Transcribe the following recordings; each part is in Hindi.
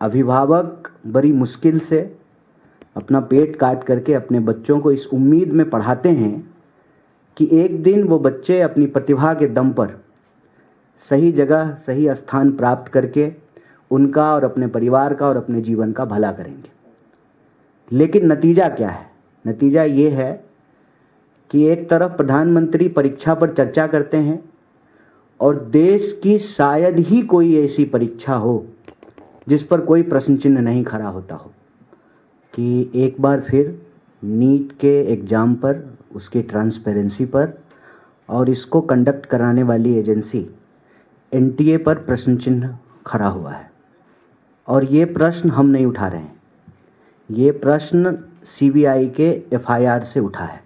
अभिभावक बड़ी मुश्किल से अपना पेट काट करके अपने बच्चों को इस उम्मीद में पढ़ाते हैं कि एक दिन वो बच्चे अपनी प्रतिभा के दम पर सही जगह सही स्थान प्राप्त करके उनका और अपने परिवार का और अपने जीवन का भला करेंगे। लेकिन नतीजा क्या है? नतीजा ये है कि एक तरफ प्रधानमंत्री परीक्षा पर चर्चा करते हैं और देश की शायद ही कोई ऐसी परीक्षा हो जिस पर कोई प्रश्न चिन्ह नहीं खड़ा होता हो, कि एक बार फिर नीट के एग्ज़ाम पर, उसकी ट्रांसपेरेंसी पर और इसको कंडक्ट कराने वाली एजेंसी एनटीए पर प्रश्न चिन्ह खड़ा हुआ है। और ये प्रश्न हम नहीं उठा रहे हैं, ये प्रश्न सीबीआई के एफआईआर से उठा है।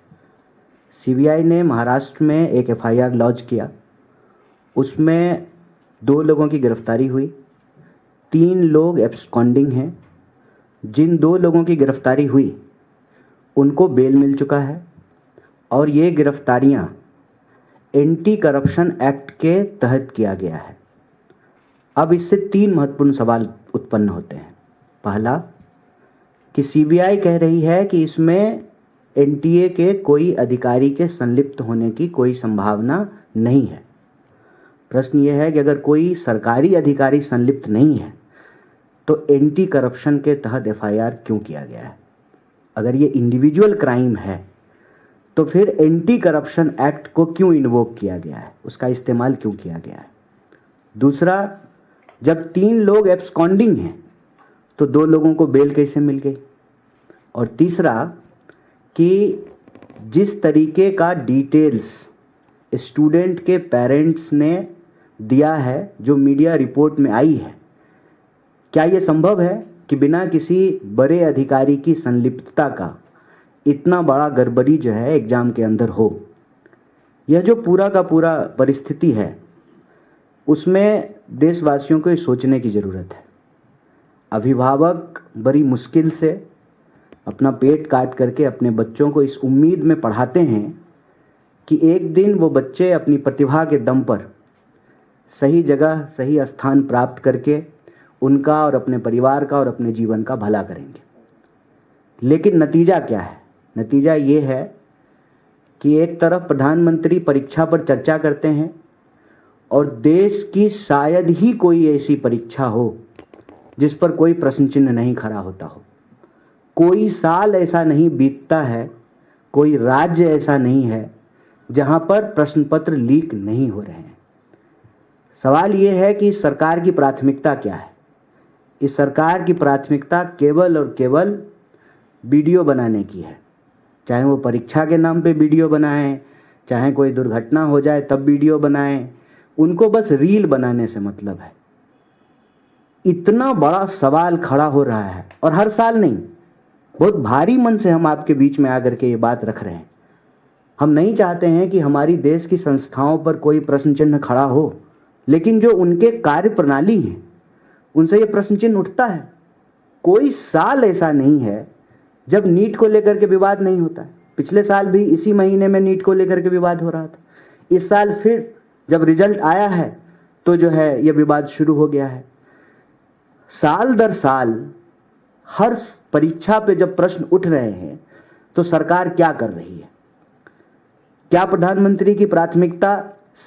सीबीआई ने महाराष्ट्र में एक एफआईआर लॉन्च किया, उसमें 2 लोगों की गिरफ्तारी हुई, 3 लोग एब्सकॉन्डिंग हैं। जिन 2 लोगों की गिरफ्तारी हुई उनको बेल मिल चुका है और ये गिरफ्तारियां एंटी करप्शन एक्ट के तहत किया गया है। अब इससे 3 महत्वपूर्ण सवाल उत्पन्न होते हैं। पहला, कि सीबीआई कह रही है कि इसमें एनटीए के कोई अधिकारी के संलिप्त होने की कोई संभावना नहीं है। प्रश्न ये है कि अगर कोई सरकारी अधिकारी संलिप्त नहीं है तो एंटी करप्शन के तहत एफआईआर क्यों किया गया है? अगर ये इंडिविजुअल क्राइम है तो फिर एंटी करप्शन एक्ट को क्यों इन्वोक किया गया है, उसका इस्तेमाल क्यों किया गया है? दूसरा, जब 3 लोग एब्सकॉन्डिंग हैं तो 2 लोगों को बेल कैसे मिल गई? और तीसरा, कि जिस तरीके का डिटेल्स स्टूडेंट के पेरेंट्स ने दिया है, जो मीडिया रिपोर्ट में आई है, क्या ये संभव है कि बिना किसी बड़े अधिकारी की संलिप्तता का इतना बड़ा गड़बड़ी जो है एग्जाम के अंदर हो? यह जो पूरा का पूरा परिस्थिति है उसमें देशवासियों को सोचने की ज़रूरत है। अभिभावक बड़ी मुश्किल से अपना पेट काट करके अपने बच्चों को इस उम्मीद में पढ़ाते हैं कि एक दिन वो बच्चे अपनी प्रतिभा के दम पर सही जगह सही स्थान प्राप्त करके उनका और अपने परिवार का और अपने जीवन का भला करेंगे। लेकिन नतीजा क्या है? नतीजा ये है कि एक तरफ प्रधानमंत्री परीक्षा पर चर्चा करते हैं और देश की शायद ही कोई ऐसी परीक्षा हो जिस पर कोई प्रश्न चिन्ह नहीं खड़ा होता हो। कोई साल ऐसा नहीं बीतता है, कोई राज्य ऐसा नहीं है जहां पर प्रश्न पत्र लीक नहीं हो रहे हैं। सवाल ये है कि इस सरकार की प्राथमिकता क्या है? इस सरकार की प्राथमिकता केवल और केवल वीडियो बनाने की है। चाहे वो परीक्षा के नाम पे वीडियो बनाएं, चाहे कोई दुर्घटना हो जाए तब वीडियो बनाएं, उनको बस रील बनाने से मतलब है। इतना बड़ा सवाल खड़ा हो रहा है और हर साल नहीं, बहुत भारी मन से हम आपके बीच में आकर के ये बात रख रहे हैं। हम नहीं चाहते हैं कि हमारी देश की संस्थाओं पर कोई प्रश्न चिन्ह खड़ा हो, लेकिन जो उनके कार्य प्रणाली है उनसे ये प्रश्न चिन्ह उठता है। कोई साल ऐसा नहीं है जब नीट को लेकर के विवाद नहीं होता है। पिछले साल भी इसी महीने में नीट को लेकर के विवाद हो रहा था। इस साल फिर जब रिजल्ट आया है तो जो है ये विवाद शुरू हो गया है। साल दर साल हर परीक्षा पे जब प्रश्न उठ रहे हैं तो सरकार क्या कर रही है? क्या प्रधानमंत्री की प्राथमिकता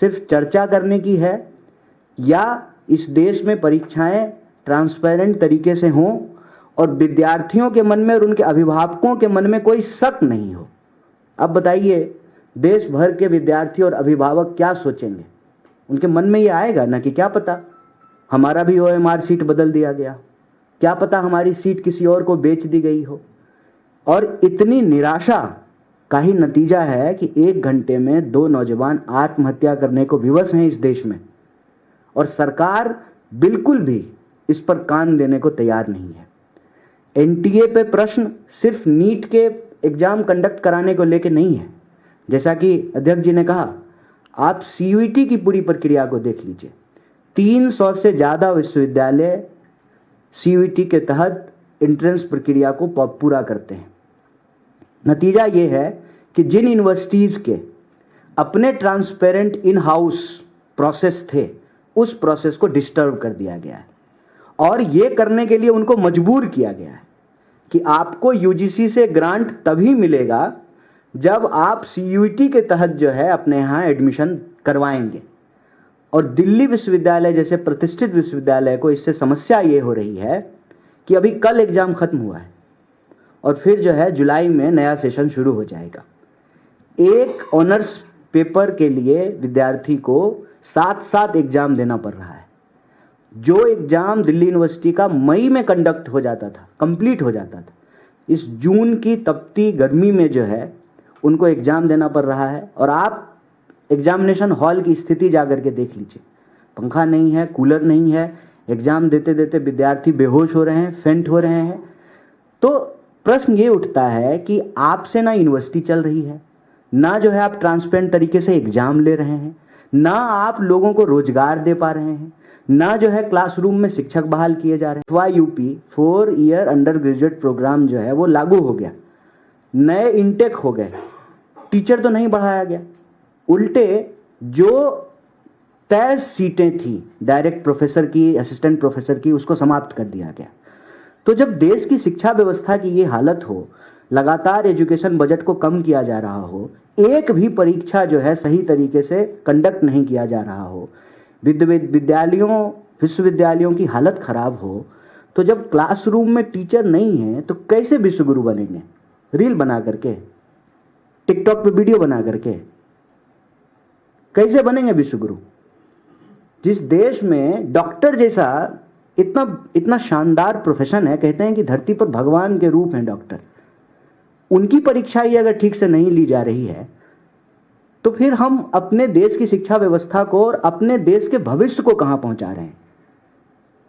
सिर्फ चर्चा करने की है, या इस देश में परीक्षाएं ट्रांसपेरेंट तरीके से हों और विद्यार्थियों के मन में और उनके अभिभावकों के मन में कोई शक नहीं हो? अब बताइए, देश भर के विद्यार्थी और अभिभावक क्या सोचेंगे? उनके मन में ये आएगा ना कि क्या पता हमारा भी ओएमआर सीट बदल दिया गया, क्या पता हमारी सीट किसी और को बेच दी गई हो। और इतनी निराशा का ही नतीजा है कि 1 घंटे में 2 नौजवान आत्महत्या करने को विवश हैं इस देश में, और सरकार बिल्कुल भी इस पर कान देने को तैयार नहीं है। एनटीए पे प्रश्न सिर्फ नीट के एग्जाम कंडक्ट कराने को लेके नहीं है। जैसा कि अध्यक्ष जी ने कहा, आप सीयूईटी की पूरी प्रक्रिया को देख लीजिए। 300 से ज़्यादा विश्वविद्यालय सीयूईटी के तहत एंट्रेंस प्रक्रिया को पूरा करते हैं। नतीजा ये है कि जिन यूनिवर्सिटीज़ के अपने ट्रांसपेरेंट इन हाउस प्रोसेस थे, उस प्रोसेस को डिस्टर्ब कर दिया गया है। और ये करने के लिए उनको मजबूर किया गया है कि आपको यूजीसी से ग्रांट तभी मिलेगा जब आप सीयूईटी के तहत जो है अपने यहाँ एडमिशन करवाएंगे। और दिल्ली विश्वविद्यालय जैसे प्रतिष्ठित विश्वविद्यालय को इससे समस्या ये हो रही है कि अभी कल एग्जाम खत्म हुआ है और फिर जो है जुलाई में नया सेशन शुरू हो जाएगा। एक ऑनर्स पेपर के लिए विद्यार्थी को 7 एग्जाम देना पड़ रहा है। जो एग्जाम दिल्ली यूनिवर्सिटी का मई में कंडक्ट हो जाता था, कंप्लीट हो जाता था, इस जून की तपती गर्मी में जो है उनको एग्जाम देना पड़ रहा है। और आप एग्जामिनेशन हॉल की स्थिति जाकर के देख लीजिए, पंखा नहीं है, कूलर नहीं है, एग्जाम देते देते विद्यार्थी बेहोश हो रहे हैं, फेंट हो रहे हैं। तो प्रश्न ये उठता है कि आपसे ना यूनिवर्सिटी चल रही है, ना जो है आप ट्रांसपेरेंट तरीके से एग्जाम ले रहे हैं, ना आप लोगों को रोजगार दे पा रहे हैं, ना जो है क्लासरूम में शिक्षक बहाल किए जा रहे हैं। UP 4 year undergraduate programme जो है वो लागू हो गया, नए इनटेक हो गए, टीचर तो नहीं बढ़ाया गया, उल्टे जो तय सीटें थी डायरेक्ट प्रोफेसर की, असिस्टेंट प्रोफेसर की, उसको समाप्त कर दिया गया। तो जब देश की शिक्षा व्यवस्था की ये हालत हो, लगातार एजुकेशन बजट को कम किया जा रहा हो, एक भी परीक्षा जो है सही तरीके से कंडक्ट नहीं किया जा रहा हो, विश्वविद्यालयों की हालत खराब हो, तो जब क्लासरूम में टीचर नहीं है तो कैसे विश्वगुरु बनेंगे? रील बना करके, टिकटॉक पे वीडियो बना करके कैसे बनेंगे विश्वगुरु? जिस देश में डॉक्टर जैसा इतना शानदार प्रोफेशन है, कहते हैं कि धरती पर भगवान के रूप हैं डॉक्टर, उनकी परीक्षा ही अगर ठीक से नहीं ली जा रही है तो फिर हम अपने देश की शिक्षा व्यवस्था को और अपने देश के भविष्य को कहां पहुंचा रहे हैं?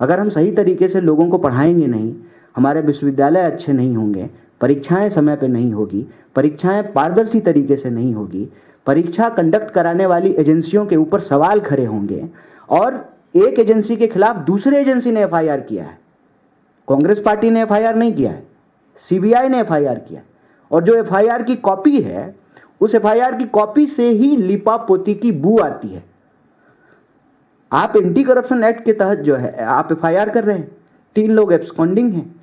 अगर हम सही तरीके से लोगों को पढ़ाएंगे नहीं, हमारे विश्वविद्यालय अच्छे नहीं होंगे, परीक्षाएं समय पे नहीं होगी, परीक्षाएं पारदर्शी तरीके से नहीं होगी, परीक्षा कंडक्ट कराने वाली एजेंसियों के ऊपर सवाल खड़े होंगे। और एक एजेंसी के खिलाफ दूसरे एजेंसी ने एफआईआर किया है, कांग्रेस पार्टी ने एफआईआर नहीं किया है, सीबीआई ने एफआईआर किया। और जो एफआईआर की कॉपी है, उस एफआईआर की कॉपी से ही लिपापोती की बू आती है। आप एंटी करप्शन एक्ट के तहत जो है आप एफआईआर कर रहे हैं, 3 लोग एब्सकॉन्डिंग हैं,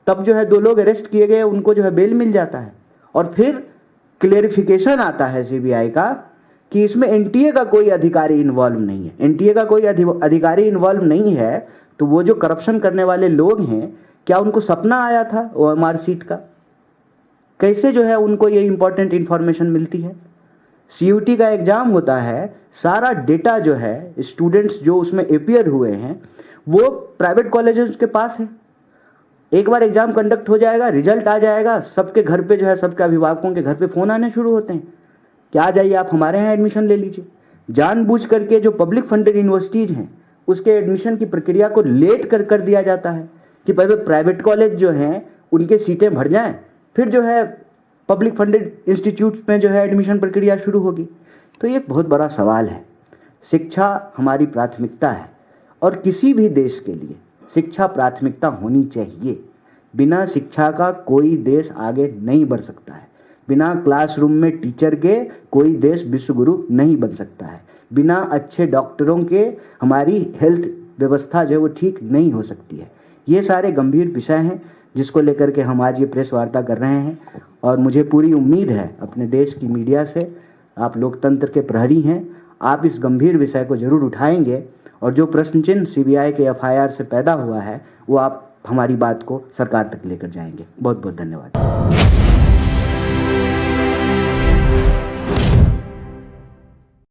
तब जो है 2 लोग अरेस्ट किए गए, उनको जो है बेल मिल जाता है। और फिर क्लेरिफिकेशन आता है सीबीआई का कि इसमें एनटीए का कोई अधिकारी इन्वॉल्व नहीं है। एनटीए का कोई अधिकारी इन्वॉल्व नहीं है तो वो जो करप्शन करने वाले लोग हैं, क्या उनको सपना आया था ओएमआर सीट का? कैसे जो है उनको ये इंपॉर्टेंट इंफॉर्मेशन मिलती है? सीयूटी का एग्जाम होता है, सारा डेटा जो है स्टूडेंट्स जो उसमें अपियर हुए हैं वो प्राइवेट कॉलेजेस के पास है। एक बार एग्जाम कंडक्ट हो जाएगा, रिजल्ट आ जाएगा, सबके घर पे जो है, सबके अभिभावकों के घर पे फोन आने शुरू होते हैं कि आ जाइए आप हमारे यहाँ एडमिशन ले लीजिए। जानबूझ करके जो पब्लिक फंडेड यूनिवर्सिटीज हैं उसके एडमिशन की प्रक्रिया को लेट कर दिया जाता है कि पहले प्राइवेट कॉलेज जो हैं उनके सीटें भर जाएं, फिर जो है पब्लिक फंडेड इंस्टीट्यूट में जो है एडमिशन प्रक्रिया शुरू होगी। तो ये एक बहुत बड़ा सवाल है। शिक्षा हमारी प्राथमिकता है और किसी भी देश के लिए शिक्षा प्राथमिकता होनी चाहिए। बिना शिक्षा का कोई देश आगे नहीं बढ़ सकता है। बिना क्लासरूम में टीचर के कोई देश विश्वगुरु नहीं बन सकता है। बिना अच्छे डॉक्टरों के हमारी हेल्थ व्यवस्था जो है वो ठीक नहीं हो सकती है। ये सारे गंभीर विषय हैं जिसको लेकर के हम आज ये प्रेस वार्ता कर रहे हैं। और मुझे पूरी उम्मीद है अपने देश की मीडिया से, आप लोकतंत्र के प्रहरी हैं, आप इस गंभीर विषय को जरूर उठाएंगे और जो प्रश्न चिन्ह सीबीआई के एफआईआर से पैदा हुआ है वो आप हमारी बात को सरकार तक लेकर जाएंगे। बहुत बहुत धन्यवाद।